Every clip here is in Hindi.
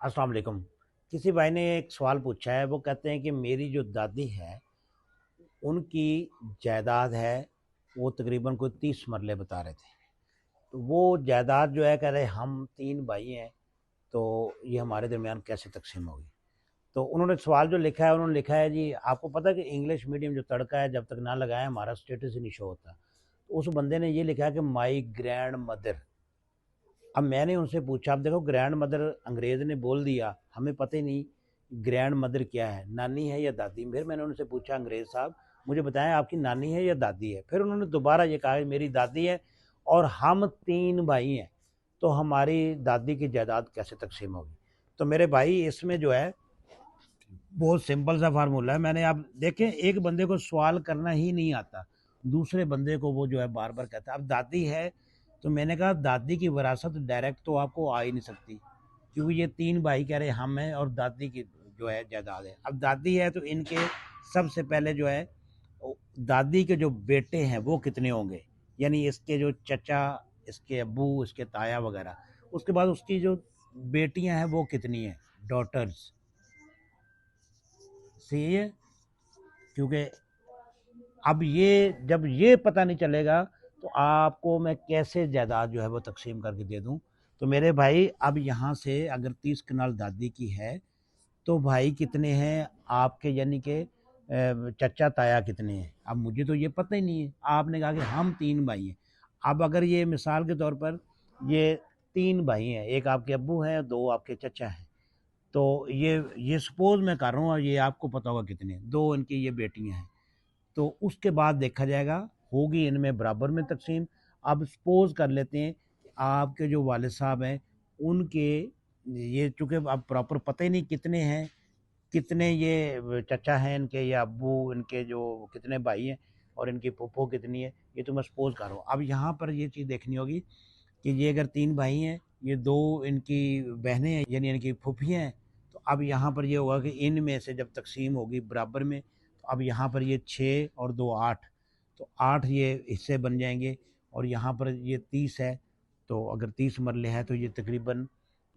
अस्सलाम वालेकुम। किसी भाई ने एक सवाल पूछा है, वो कहते हैं कि मेरी जो दादी है उनकी जायदाद है, वो तकरीबन कोई 30 मरले बता रहे थे। तो वो जायदाद जो है, कह रहे हम 3 भाई हैं, तो ये हमारे दरमियान कैसे तकसीम होगी। तो उन्होंने सवाल जो लिखा है, उन्होंने लिखा है जी, आपको पता है कि इंग्लिश मीडियम जो तड़का है, जब तक ना लगाए हमारा स्टेटस ही नहीं शो होता। तो उस बंदे ने ये लिखा है कि माई ग्रैंड मदर। अब मैंने उनसे पूछा, अब देखो ग्रैंड मदर अंग्रेज ने बोल दिया, हमें पता ही नहीं ग्रैंड मदर क्या है, नानी है या दादी। फिर मैंने उनसे पूछा, अंग्रेज साहब मुझे बताएं आपकी नानी है या दादी है। फिर उन्होंने दोबारा ये कहा कि मेरी दादी है और हम 3 भाई हैं, तो हमारी दादी की जायदाद कैसे तकसीम होगी। तो मेरे भाई इसमें जो है बहुत सिंपल सा फार्मूला है। मैंने आप देखें, एक बंदे को सवाल करना ही नहीं आता, दूसरे बंदे को वो जो है बार बार कहता है। अब दादी है, तो मैंने कहा दादी की विरासत डायरेक्ट तो आपको आ ही नहीं सकती, क्योंकि ये 3 भाई कह रहे हम हैं और दादी की जो है जायदाद है। अब दादी है तो इनके सबसे पहले जो है दादी के जो बेटे हैं वो कितने होंगे, यानी इसके जो चचा, इसके अब्बू, इसके ताया वगैरह। उसके बाद उसकी जो बेटियां हैं वो कितनी हैं, डॉटर्स। सही है, क्योंकि अब ये जब ये पता नहीं चलेगा तो आपको मैं कैसे जायदाद जो है वो तकसीम करके दे दूं। तो मेरे भाई, अब यहाँ से अगर 30 कनाल दादी की है, तो भाई कितने हैं आपके, यानी कि चचा ताया कितने हैं। अब मुझे तो ये पता ही नहीं है, आपने कहा कि हम 3 भाई हैं। अब अगर ये मिसाल के तौर पर ये 3 भाई हैं, एक आपके अब्बू हैं, 2 आपके चचा हैं, तो ये सपोज मैं कर रहा हूँ, और ये आपको पता होगा कितने, 2 इनकी ये बेटियां हैं। तो उसके बाद देखा जाएगा, होगी इनमें बराबर में तकसीम। अब सपोज कर लेते हैं आपके जो वालिद साहब हैं उनके, ये चूँकि अब प्रॉपर पता ही नहीं कितने हैं, कितने ये चचा हैं इनके या अब्बू, इनके जो कितने भाई हैं और इनकी फूफो कितनी है, ये तो मैं सपोज कर रहा हूँ। अब यहाँ पर ये चीज़ देखनी होगी कि ये अगर 3 भाई हैं, ये 2 इनकी बहनें हैं, यानी इनकी फूफियाँ हैं। तो अब यहाँ पर ये होगा कि इनमें से जब तकसीम होगी बराबर में, तो अब यहाँ पर ये 6 और 2 8, तो 8 ये हिस्से बन जाएंगे। और यहाँ पर ये 30 है, तो अगर 30 मरले हैं तो ये तकरीबन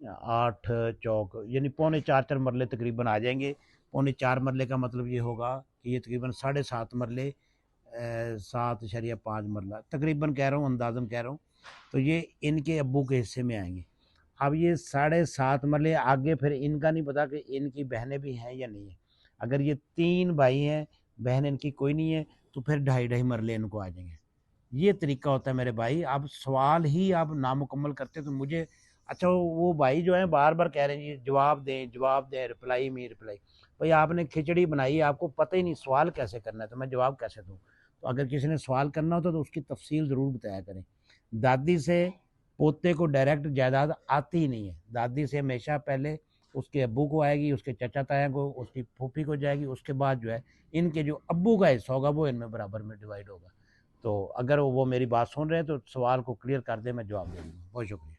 8 चौक यानी पौने 4 4 मरले तकरीबन आ जाएंगे। पौने 4 मरले का मतलब ये होगा कि ये तकरीबन 7.5 मरले, 7.5 मरला तकरीबन कह रहा हूँ, अंदाज़न कह रहा हूँ। तो ये इनके अब्बू के हिस्से में आएंगे। अब ये 7.5 मरले आगे, फिर इनका नहीं पता कि इनकी बहनें भी हैं या नहीं है। अगर ये 3 भाई हैं, बहन इनकी कोई नहीं है, तो फिर 2.5 2.5 मरले इनको आ जाएंगे। ये तरीका होता है मेरे भाई। आप सवाल ही आप नामुकम्मल करते तो मुझे, अच्छा वो भाई जो है बार बार कह रहे हैं जी जवाब दें जवाब दें, रिप्लाई मी रिप्लाई। भाई आपने खिचड़ी बनाई, आपको पता ही नहीं सवाल कैसे करना है, तो मैं जवाब कैसे दूँ। तो अगर किसी ने सवाल करना होता तो उसकी तफसील ज़रूर बताया करें। दादी से पोते को डायरेक्ट जायदाद आती ही नहीं है, दादी से हमेशा पहले उसके अब्बू को आएगी, उसके चचा ताया को, उसकी फूफी को जाएगी, उसके बाद जो है इनके जो अब्बू का हिस्सा होगा वो इनमें बराबर में डिवाइड होगा। तो अगर वो मेरी बात सुन रहे हैं तो सवाल को क्लियर कर दे, मैं जवाब दे दूँगा। बहुत शुक्रिया।